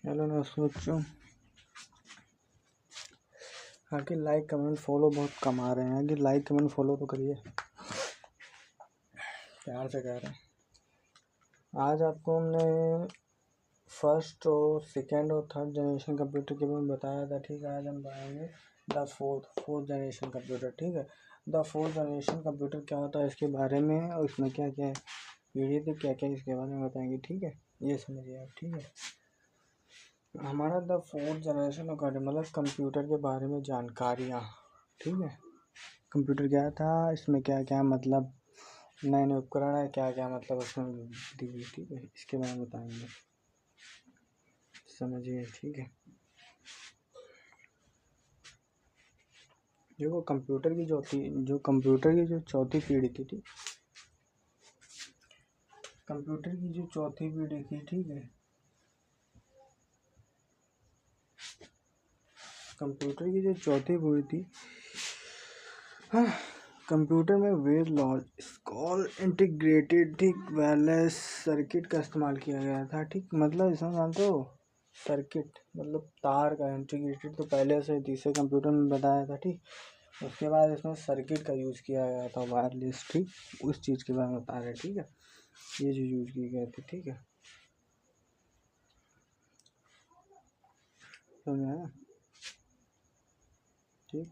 Hello दोस्तों, बच्चों आके लाइक कमेंट फॉलो बहुत कम आ रहे हैं। आगे लाइक कमेंट फॉलो तो करिए, प्यार से कह रहे हैं। आज आपको हमने फर्स्ट और सेकेंड और थर्ड जनरेशन कंप्यूटर के बारे में बताया था। ठीक है, आज हम बताएंगे द फोर्थ जनरेशन कंप्यूटर। ठीक है, द फोर्थ जनरेशन कंप्यूटर क्या होता है इसके बारे में, और इसमें क्या क्या है वीडियो थी, क्या क्या इसके बारे में बताएंगे। ठीक है, ये समझिए आप। ठीक है, हमारा द फोर्थ जनरेशन मतलब कंप्यूटर के बारे में जानकारियाँ। ठीक है, कंप्यूटर क्या था, इसमें क्या क्या मतलब नए नए उपकरण है, क्या क्या मतलब उसमें दी हुई। ठीक है, इसके बारे में बताएंगे, समझिए। ठीक है, जो कंप्यूटर की जो चौथी पीढ़ी थी। ठीक, कंप्यूटर की जो चौथी पीढ़ी थी। ठीक है, कंप्यूटर की जो चौथी पीढ़ी थी, हाँ, कंप्यूटर में वेज लॉज स्कॉल इंटीग्रेटेड ठीक वायरलेस सर्किट का इस्तेमाल किया गया था। ठीक, मतलब इसमें जानते हो, सर्किट मतलब तार का इंटीग्रेटेड तो पहले से तीसरे कंप्यूटर में बताया था। ठीक, उसके बाद इसमें सर्किट का यूज़ किया गया था, वायरलेस। ठीक, उस चीज़ के बारे में बता रहे। ठीक है, ये जो यूज़ की गई थी। ठीक है, समझ में आया? ठीक,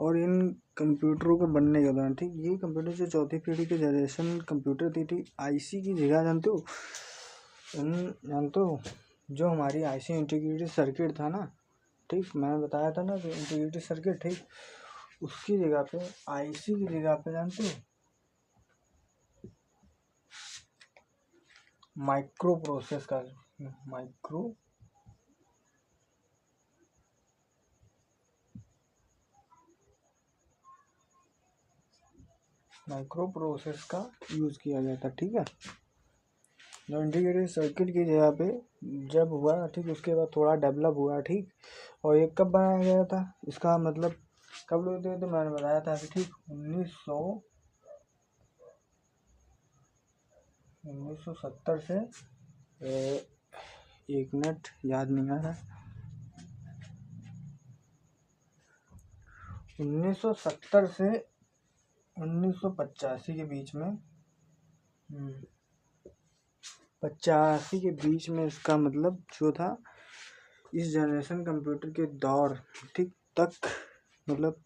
और इन कंप्यूटरों के बनने के दौरान, ठीक, ये कंप्यूटर जो चौथी पीढ़ी के जनरेशन कंप्यूटर थी। ठीक, आईसी की जगह जानते हो, जानते हो जो हमारी आईसी इंटीग्रेटेड सर्किट था ना। ठीक, मैंने बताया था ना जो इंटीग्रेटेड सर्किट। ठीक, उसकी जगह पे आईसी की जगह पे जानते हो माइक्रो प्रोसेस का माइक्रो प्रोसेस का यूज़ किया गया था। ठीक है, जो इंटीग्रेटेड सर्किट की जगह पे जब हुआ, ठीक, उसके बाद थोड़ा डेवलप हुआ। ठीक, और ये कब बनाया गया था, इसका मतलब कब लोग थे, तो मैंने बताया था कि ठीक 1970 से एक मिनट याद नहीं आ रहा, 1970 से 1985 के बीच में, 85 के बीच में इसका मतलब जो था, इस जनरेशन कंप्यूटर के दौर ठीक तक मतलब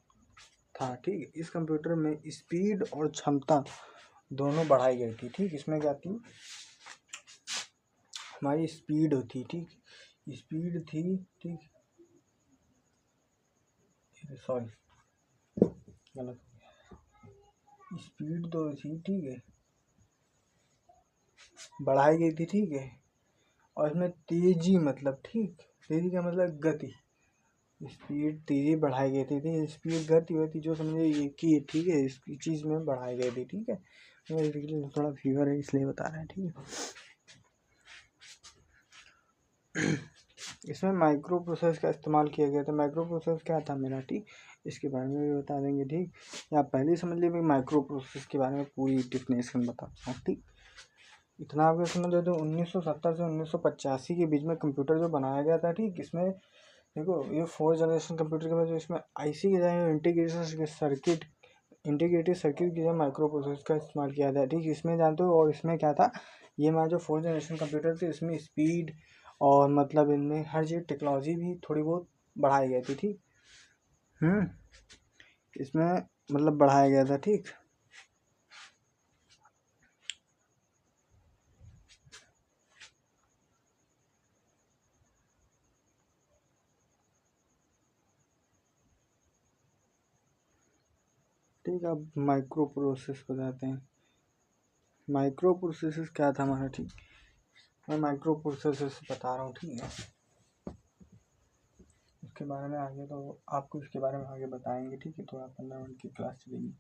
था। ठीक, इस कंप्यूटर में स्पीड और क्षमता दोनों बढ़ाई गई थी। ठीक, इसमें क्या थी, हमारी स्पीड होती। ठीक, स्पीड थी। ठीक, सॉरी गलत, स्पीड तो थी। ठीक है, बढ़ाई गई थी। ठीक है, और इसमें तेजी मतलब, ठीक, तेजी का मतलब गति, स्पीड तेजी बढ़ाई गई थी। स्पीड गति होती जो समझे एक ही है। ठीक है, इस चीज़ में बढ़ाई गई थी। ठीक है, थोड़ा फीवर है इसलिए बता रहे हैं। ठीक है, इसमें माइक्रो प्रोसेस का इस्तेमाल किया गया था। माइक्रो प्रोसेस क्या था मेरा, ठीक, इसके बारे में भी बता देंगे। ठीक, या पहले समझ लीजिए माइक्रो प्रोसेस के बारे में पूरी डिफिनेशन बताता हूँ। ठीक, इतना आपको समझ लो, 1970 से 1985 के बीच में कंप्यूटर जो बनाया गया था। ठीक, इसमें देखो ये फोर्थ जनरेशन कंप्यूटर के बाद जो इसमें आईसी की जगह इंटीग्रेटेड सर्किट की जगह माइक्रो प्रोसेसर का इस्तेमाल किया जाता है। ठीक, इसमें जानते हो, और इसमें क्या था, ये हमारा जो फोर्थ जनरेशन कंप्यूटर थी, इसमें स्पीड और मतलब इनमें हर चीज़ टेक्नोलॉजी भी थोड़ी बहुत बढ़ाई गई थी। ठीक, इसमें मतलब बढ़ाया गया था। ठीक, ठीक, अब माइक्रो प्रोसेस बताते हैं। माइक्रो प्रोसेसर क्या था हमारा। ठीक, मैं माइक्रो प्रोसेसर से बता रहा हूँ। ठीक है, उसके बारे में आगे तो आपको इसके बारे में आगे बताएंगे। ठीक है, थोड़ा 15 मिनट की क्लास चलेगी।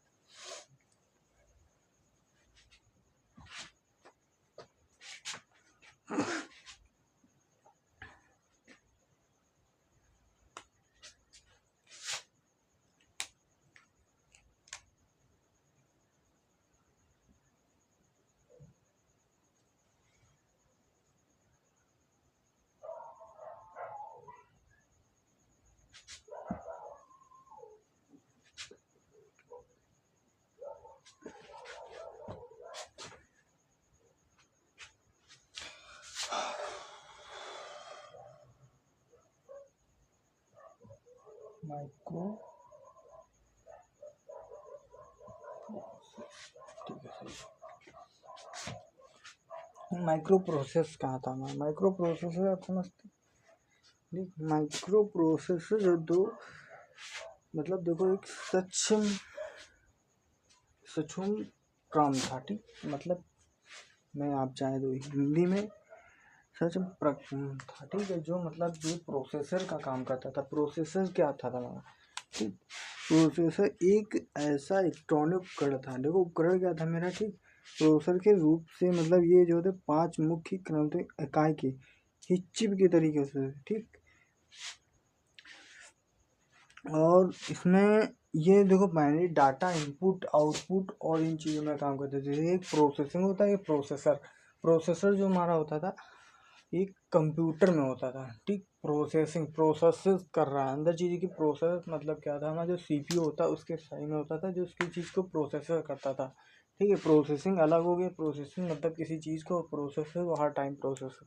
माइक्रो, ठीक है सही। माइक्रो प्रोसेस कहाँ था मैं, माइक्रो प्रोसेसर आप समझते, माइक्रो प्रोसेसर जो दो मतलब देखो एक सक्षम काम था, ठीक, मतलब मैं आप चाहे तो हिंदी में सक्षम था, ठीक है, जो मतलब जो प्रोसेसर का काम करता था। प्रोसेसर क्या था हमारा, ठीक, प्रोसेसर एक ऐसा इलेक्ट्रॉनिक उपकरण था। देखो उपकरण क्या था मेरा, ठीक, प्रोसेसर के रूप से मतलब ये जो थे 5 मुख्य क्रमिक इकाई के चिप के तरीके से, ठीक, और इसमें ये देखो बाइनरी डाटा इनपुट आउटपुट और इन चीज़ों में काम करते थे। एक प्रोसेसिंग होता है, ये प्रोसेसर जो हमारा होता था एक कंप्यूटर में होता था, ठीक, प्रोसेस कर रहा है अंदर चीज़ की। प्रोसेस मतलब क्या था, हमारा जो सीपीयू होता है उसके सही में होता था, जो उसकी चीज़ को प्रोसेसर करता था, ठीक है। प्रोसेसिंग अलग हो गई, प्रोसेसिंग मतलब किसी चीज़ को प्रोसेसर हर टाइम प्रोसेसर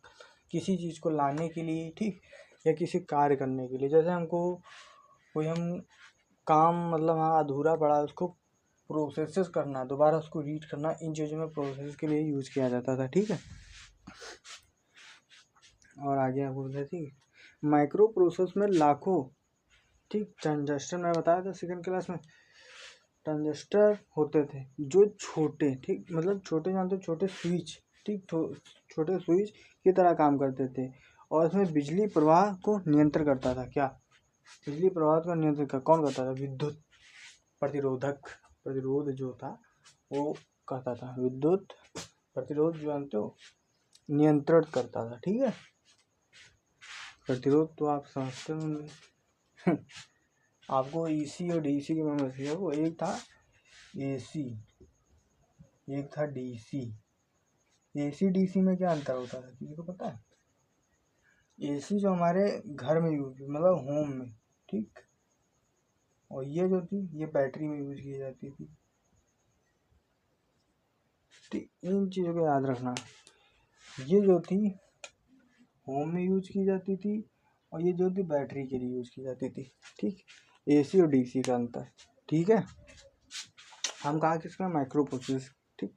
किसी चीज़ को लाने के लिए, ठीक, या किसी कार्य करने के लिए। जैसे हमको कोई हम काम मतलब हाँ अधूरा पड़ा उसको प्रोसेस करना, दोबारा उसको रीड करना, इन चीज़ों में प्रोसेस के लिए यूज़ किया जाता था, ठीक है। और आगे आपको बोलते ठीक, माइक्रो प्रोसेस में लाखों, ठीक, ट्रांजिस्टर मैं बताया था सेकंड क्लास में, ट्रांजिस्टर होते थे जो छोटे, ठीक, मतलब छोटे जानते छोटे स्विच, ठीक, छोटे स्विच की तरह काम करते थे। और इसमें बिजली प्रवाह को नियंत्रण करता था। क्या बिजली प्रवाह को नियंत्रण कौन करता था, विद्युत प्रतिरोध जो था वो करता था, विद्युत प्रतिरोध जो जानते हो नियंत्रण करता था, ठीक है। प्रतिरोध तो आप समझते होंगे आपको ईसी और डीसी की मेमोरी है, वो एक था एसी एक था डीसी। एसी डीसी में क्या अंतर होता था किसी को पता है? एसी जो हमारे घर में यूज मतलब होम में, ठीक, और ये जो थी ये बैटरी में यूज की जाती थी, ठीक। इन चीज़ों को याद रखना, ये जो थी होम में यूज की जाती थी और ये जो थी बैटरी के लिए यूज की जाती थी, ठीक। एसी और डीसी का अंतर, ठीक है। हम कहा किसका माइक्रो प्रोसेस, ठीक।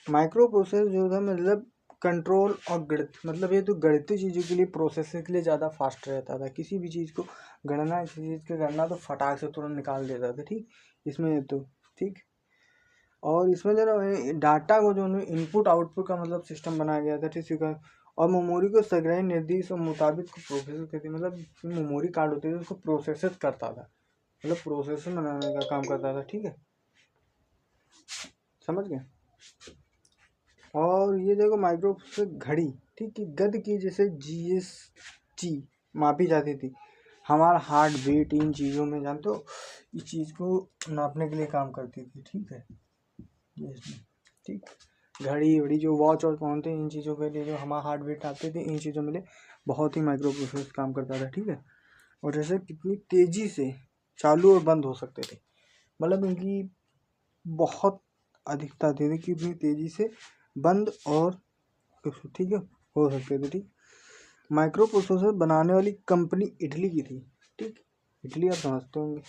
माइक्रो प्रोसेस जो था मतलब कंट्रोल और गणित, मतलब ये तो गणितीय चीज़ों के लिए प्रोसेसर के लिए ज़्यादा फास्ट रहता था। किसी भी चीज़ को गणना किसी चीज़ का करना तो फटाक से तुरंत निकाल देता था, ठीक। इसमें तो ठीक, और इसमें जो ना डाटा को जो इनपुट आउटपुट का मतलब सिस्टम बनाया गया था, ठीक है। और मेमोरी को संग्रह निर्देश और मुताबिक प्रोसेस करती, मतलब मेमोरी कार्ड होते थे उसको प्रोसेस करता था, मतलब प्रोसेसर बनाने का काम करता था, ठीक है, समझ गए। और ये देखो माइक्रो प्रोसेसर घड़ी, ठीक है, गति की जैसे जीएसटी मापी जाती थी। हमारा हार्ट बीट इन चीज़ों में जानते हो इस चीज़ को नापने के लिए काम करती थी, ठीक है, ठीक। घड़ी वड़ी जो वॉच और पहनते हैं इन चीज़ों के लिए जो हमारा हार्ट बीट नापते थे, इन चीज़ों में लिए बहुत ही माइक्रो प्रोसेसर काम करता था, ठीक है। और जैसे कितनी तेज़ी से चालू और बंद हो सकते थे, मतलब इनकी बहुत अधिकता थी कि इतनी तेज़ी से बंद और ठीक है हो सकते थे, ठीक। माइक्रो प्रोसेसर बनाने वाली कंपनी इटली की थी, ठीक, इटली आप समझते होंगे।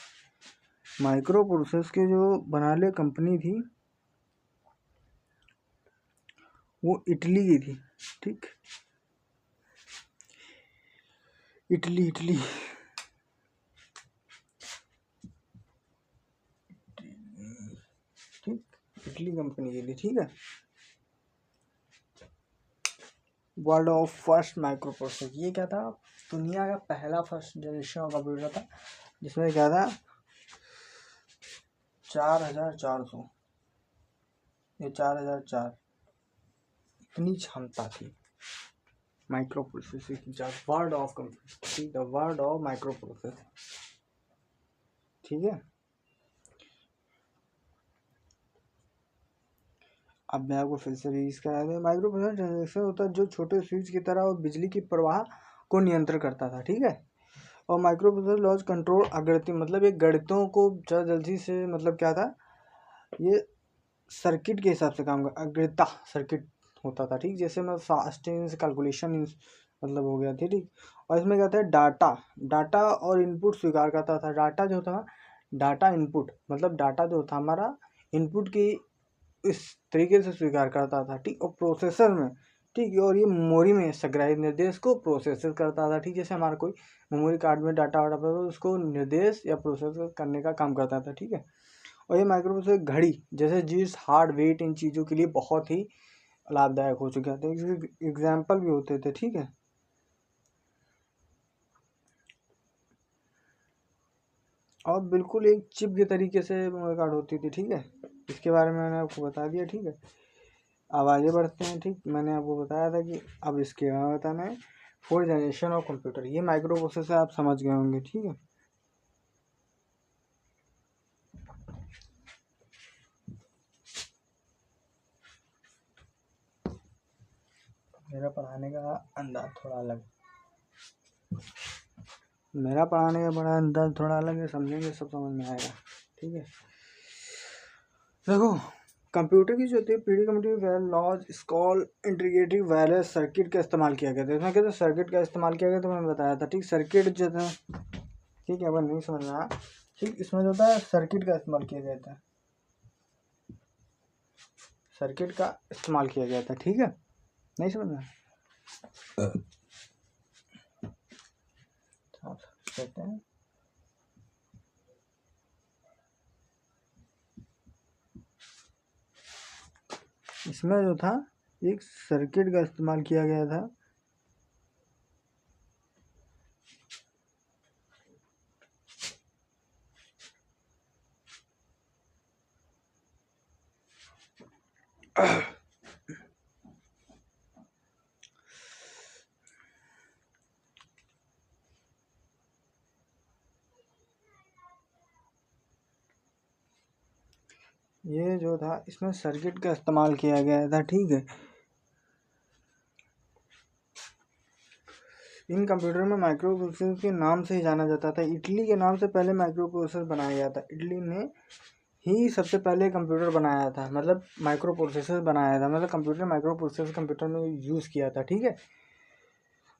माइक्रो प्रोसेसर के जो बनाने कंपनी थी वो इटली की थी, ठीक, इटली ठीक, इटली कंपनी की थी, ठीक है। World of first micro processor, ये क्या था, दुनिया का पहला फर्स्ट जनरेशन का कंप्यूटर था जिसमें क्या था 4400 ये 4004 इतनी क्षमता थी माइक्रो प्रोसेसर की। वर्ल्ड ऑफ कंप्यूटर, ठीक है, वर्ल्ड ऑफ माइक्रो प्रोसेसर, ठीक है। अब मैं आपको फिर से रिलीज करा दूँ। माइक्रो प्रोसेसर ट्रांजेक्शन होता है जो छोटे स्विच की तरह और बिजली की प्रवाह को नियंत्रण करता था, ठीक है। और माइक्रो प्रोसेसर लॉज कंट्रोल अगणित, मतलब ये गणितों को ज़्यादा जल्दी से मतलब क्या था ये सर्किट के हिसाब से काम कर अगणित सर्किट होता था, ठीक। जैसे मैं फास्ट कैलकुलेशन मतलब हो गया थी, ठीक। और इसमें क्या था, डाटा और इनपुट स्वीकार करता था। डाटा जो था, डाटा इनपुट मतलब डाटा जो था हमारा इनपुट की इस तरीके से स्वीकार करता था, ठीक। और प्रोसेसर में, ठीक, और ये मेमोरी में संग्रहित निर्देश को प्रोसेस करता था, ठीक। जैसे हमारा कोई मेमोरी कार्ड में डाटा वाटा पर उसको निर्देश या प्रोसेस करने का काम करता था, ठीक है। और ये माइक्रो प्रोसेसर घड़ी जैसे जीस, हार्ट, वेट, इन चीज़ों के लिए बहुत ही लाभदायक हो चुके थे। इसके एग्जाम्पल भी होते थे, ठीक है। और बिल्कुल एक चिप के तरीके से मेमोरी कार्ड होती थी, ठीक है। इसके बारे में मैंने आपको बता दिया, ठीक है। अब आगे बढ़ते हैं, ठीक। मैंने आपको बताया था कि अब इसके बाद बताना है 4th जनरेशन ऑफ कंप्यूटर। ये माइक्रो प्रोसेसर आप समझ गए होंगे, ठीक है। मेरा पढ़ाने का अंदाज थोड़ा अलग है, समझेंगे सब समझ में आएगा, ठीक है। देखो, कंप्यूटर की जो थी पीडी computer large scale integrated wireless circuit का इस्तेमाल किया गया था। इसमें क्या था, सर्किट का इस्तेमाल किया गया, तो मैंने बताया था, ठीक। सर्किट जो था, ठीक है, अगर नहीं समझ में आया, ठीक, इसमें जो था सर्किट का इस्तेमाल किया गया था, ठीक है। नहीं समझ में कहते हैं इसमें जो था एक सर्किट का इस्तेमाल किया गया था, ये जो था इसमें सर्किट का इस्तेमाल किया गया था, ठीक है। इन कंप्यूटर में माइक्रो प्रोसेसर के नाम से ही जाना जाता था। इटली के नाम से पहले माइक्रो प्रोसेसर बनाया गया था। इटली ने ही सबसे पहले कंप्यूटर बनाया था, मतलब माइक्रो प्रोसेसर बनाया था, मतलब कंप्यूटर माइक्रो प्रोसेसर कंप्यूटर में यूज़ किया था, ठीक है।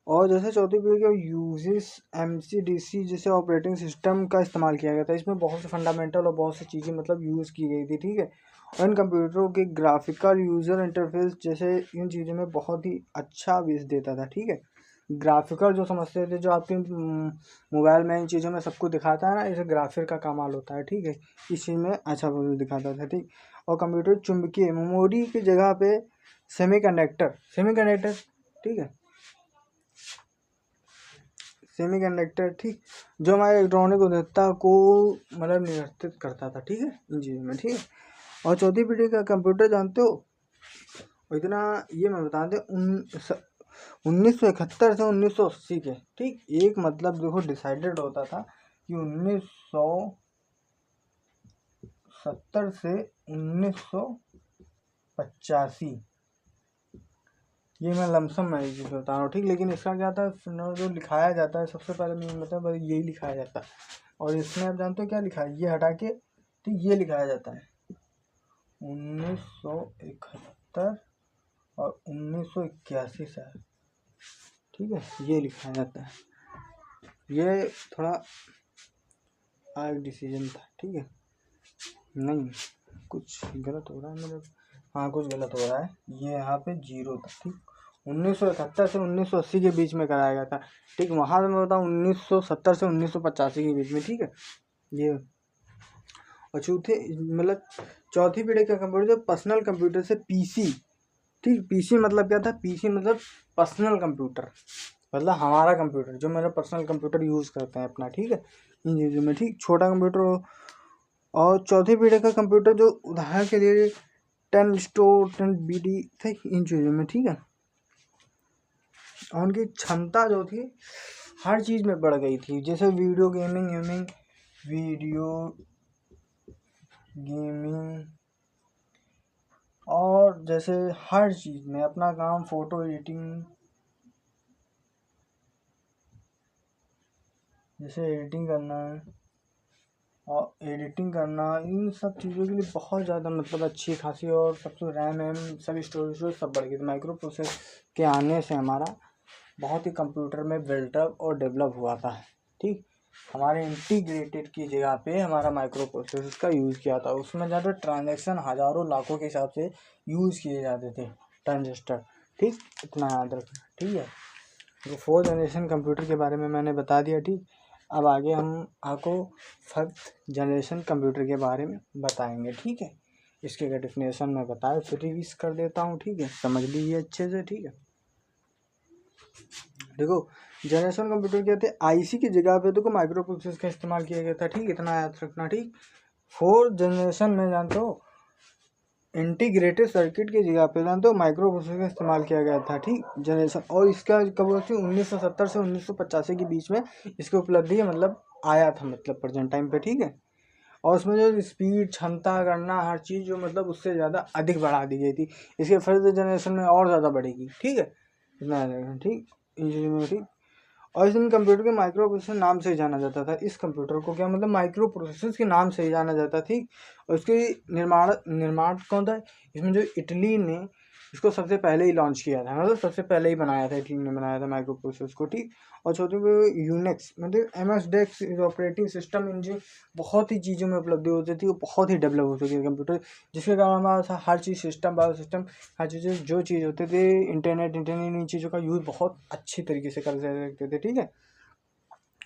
और जैसे चौथी पीढ़ी के यूजेस MCDC जैसे ऑपरेटिंग सिस्टम का इस्तेमाल किया गया था। इसमें बहुत से फंडामेंटल और बहुत सी चीज़ें मतलब यूज़ की गई थी, ठीक है। और इन कंप्यूटरों के ग्राफिकल यूज़र इंटरफेस जैसे इन चीज़ों में बहुत ही अच्छा बेस देता था, ठीक है। ग्राफिकल जो समझते थे, जो आपके मोबाइल में इन चीज़ों में सबको दिखाता है ना, इसे ग्राफिक का कमाल होता है, ठीक है। इस चीज़ में अच्छा दिखाता था, ठीक। और कंप्यूटर चुंबकीय मेमोरी की जगह पे सेमीकंडक्टर, ठीक है, सेमीकंडक्टर, ठीक, जो हमारे इलेक्ट्रॉनिक उद्योगता को मतलब नियंत्रित करता था, ठीक है, इन चीज़ों में, ठीक है। और चौथी पीढ़ी का कंप्यूटर जानते हो, इतना ये मैं बता दें 1971 से 1980 के, ठीक। एक मतलब देखो डिसाइडेड होता था कि 1970 से 1985, ये मैं लमसम मैं ये चीज़ बता रहा हूँ, ठीक। लेकिन इसका क्या था, जो लिखाया जाता है सबसे पहले मैं मतलब यही लिखाया जाता है। और इसमें आप जानते हो क्या लिखा है, ये हटा के, ठीक, ये लिखाया जाता है 1971 और 1981 साल, ठीक है, ये लिखाया जाता है। ये थोड़ा अलग डिसीजन था, ठीक है। नहीं, कुछ गलत हो रहा है मेरे, हाँ कुछ गलत हो रहा है, ये यहाँ पे 0 था, ठीक। 1971 से 1980 के बीच में कराया गया था, ठीक। वहाँ से मैं बताऊँ 1970 से 1985 के बीच में, ठीक है, ये। और चौथी पीढ़ी का कंप्यूटर जो पर्सनल कंप्यूटर से PC, ठीक। PC मतलब क्या था, PC मतलब पर्सनल कंप्यूटर, मतलब हमारा कंप्यूटर जो मेरा पर्सनल कंप्यूटर यूज़ करते हैं अपना, ठीक है, इन चीज़ों में, ठीक। छोटा कंप्यूटर। और चौथी पीढ़ी का कंप्यूटर जो उदाहरण के लिए 10 BD थे, इन चीज़ों में, ठीक है। और उनकी क्षमता जो थी हर चीज़ में बढ़ गई थी, जैसे वीडियो गेमिंग और जैसे हर चीज़ में अपना काम, फ़ोटो एडिटिंग, जैसे एडिटिंग करना, इन सब चीज़ों के लिए बहुत ज़्यादा मतलब अच्छी खासी, और सबसे रैम सब स्टोरेज सब बढ़ गई थी। माइक्रो प्रोसेसर के आने से हमारा बहुत ही कंप्यूटर में बिल्टअप और डेवलप हुआ था। ठीक, हमारे इंटीग्रेटेड की जगह पे हमारा माइक्रो प्रोसेसर का यूज़ किया था। उसमें ज़्यादा ट्रांजैक्शन हज़ारों लाखों के हिसाब से यूज़ किए जाते थे ट्रांजिस्टर। ठीक, इतना याद रखना। ठीक है, तो 4th जनरेशन कंप्यूटर के बारे में मैंने बता दिया। ठीक, अब आगे हम आपको 5th जनरेशन कंप्यूटर के बारे में बताएंगे। ठीक है, इसके अगर डेफिनेशन मैं बताया फिर रिवीज कर देता हूँ। ठीक है, समझ लीजिए अच्छे से। ठीक है, देखो जनरेशन कंप्यूटर क्या थे, आईसी की जगह पे देखो माइक्रो प्रोसेसर का इस्तेमाल किया गया था। ठीक, इतना याद रखना। ठीक, 4th जनरेशन में जानते हो इंटीग्रेटेड सर्किट की जगह पे जानते हो माइक्रो प्रोसेसर का इस्तेमाल किया गया था। ठीक, जनरेशन, और इसका कब हुई थी 1970 से 1985 के बीच में इसकी उपलब्धि मतलब आया था, मतलब प्रेजेंट टाइम पे। ठीक है, और उसमें जो स्पीड, क्षमता, गणना, हर चीज़ जो मतलब उससे ज़्यादा अधिक बढ़ा दी गई थी। इसके 5th जनरेशन में और ज़्यादा बढ़ेगी। ठीक है, इतना याद रखना। ठीक, इंजीनियरिंग। ठीक, और इस कंप्यूटर के माइक्रो प्रोसेसर नाम से ही जाना जाता था। इस कंप्यूटर को क्या मतलब माइक्रो प्रोसेसर के नाम से ही जाना जाता। ठीक, और इसके निर्माण कौन था, इसमें जो इटली ने इसको सबसे पहले ही लॉन्च किया था, मतलब सबसे पहले ही बनाया था, इटली ने बनाया था माइक्रो प्रोसेसर को। ठीक, और छोटे को यूनिक्स मतलब MS-DOS ऑपरेटिंग सिस्टम इंजन बहुत ही चीज़ों में उपलब्धि होती थी, वो बहुत ही डेवलप हो चुकी है कंप्यूटर, जिसके कारण हमारा हर चीज़ सिस्टम, बायो सिस्टम, हर चीज़ें जो चीज़ होते थे, इंटरनेट इन चीज़ों का यूज़ बहुत अच्छी तरीके से कर सकते थे। ठीक है,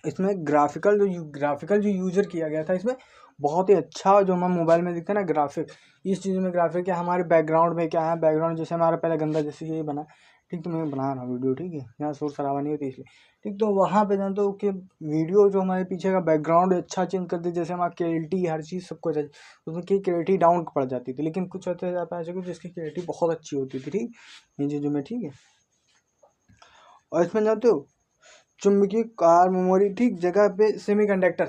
इसमें ग्राफिकल जो यूजर किया गया था, इसमें बहुत ही अच्छा जो हमारे मोबाइल में दिखता है ना ग्राफिक, इस चीज़ में ग्राफिक क्या हमारे बैकग्राउंड में क्या है, बैकग्राउंड जैसे हमारा पहले गंदा जैसे ये बना। ठीक, तो मैं बना रहा हूँ वीडियो। ठीक है, यहाँ शोर शराबा नहीं होती इसलिए। ठीक, तो वहाँ पे जानते हो कि वीडियो जो हमारे पीछे का बैकग्राउंड अच्छा चेंज कर दे, जैसे हमारा क्लैरिटी हर चीज़ सब कुछ उसमें की क्लैरिटी डाउन पड़ जाती थी, लेकिन कुछ होते ऐसे कुछ जिसकी क्लैरिटी बहुत अच्छी होती थी। ठीक, इन चीज़ों में। ठीक है, और इसमें जानते हो चुंबकीय कार मेमोरी। ठीक, जगह पे सेमीकंडक्टर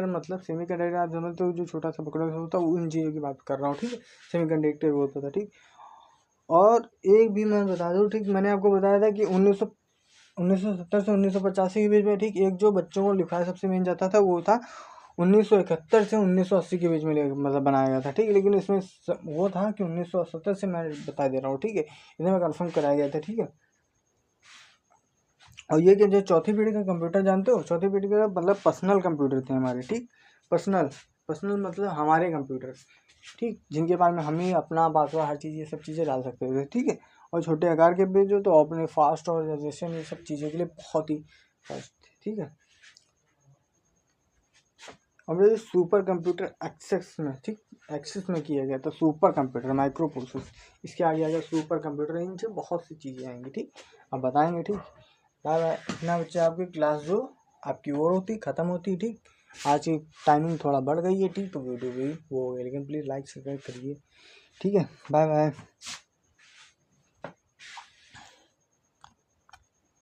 मतलब सेमीकंडक्टर आप समझते हो, जो छोटा सा पकड़ा होता है, उन चीज़ों की बात कर रहा हूँ। ठीक है, सेमीकंडक्टर होता था। ठीक, और एक भी मैं बता दूँ। ठीक, मैंने आपको बताया था कि 1970 से 1985 के बीच में। ठीक, एक जो बच्चों को लिखा सबसे मेन जाता था वो था 1971 से 1980 के बीच में मतलब बनाया गया था। ठीक, लेकिन इसमें वो था कि 1970 से मैं बता दे रहा हूँ। ठीक है, इन्हें मैं कन्फर्म कराया गया था। ठीक है, और ये कि जो चौथी पीढ़ी का कंप्यूटर जानते हो, चौथी पीढ़ी का मतलब पर्सनल कंप्यूटर थे हमारे। ठीक, पर्सनल मतलब हमारे कंप्यूटर। ठीक, जिनके बारे में हम ही अपना पासवर्ड हर चीज़ ये सब चीज़ें डाल सकते थे। ठीक है, और छोटे आकार के भी जो तो अपने फास्ट और जनरेशन ये सब चीज़ों के लिए बहुत ही फास्ट थे। ठीक है, अब ये सुपर कंप्यूटर एक्सेस में किया गया था। सुपर कंप्यूटर माइक्रो प्रोसेसर, इसके आगे आ गया सुपर कंप्यूटर, इनसे बहुत सी चीज़ें आएंगी। ठीक, अब बताएंगे। ठीक, बाय बाय। इतना बच्चे आपकी क्लास जो आपकी और होती ख़त्म होती। ठीक, आज की टाइमिंग थोड़ा बढ़ गई है। ठीक, तो वीडियो भी वो हो गई, लेकिन प्लीज़ लाइक सब्सक्राइब करिए। ठीक है, बाय बाय।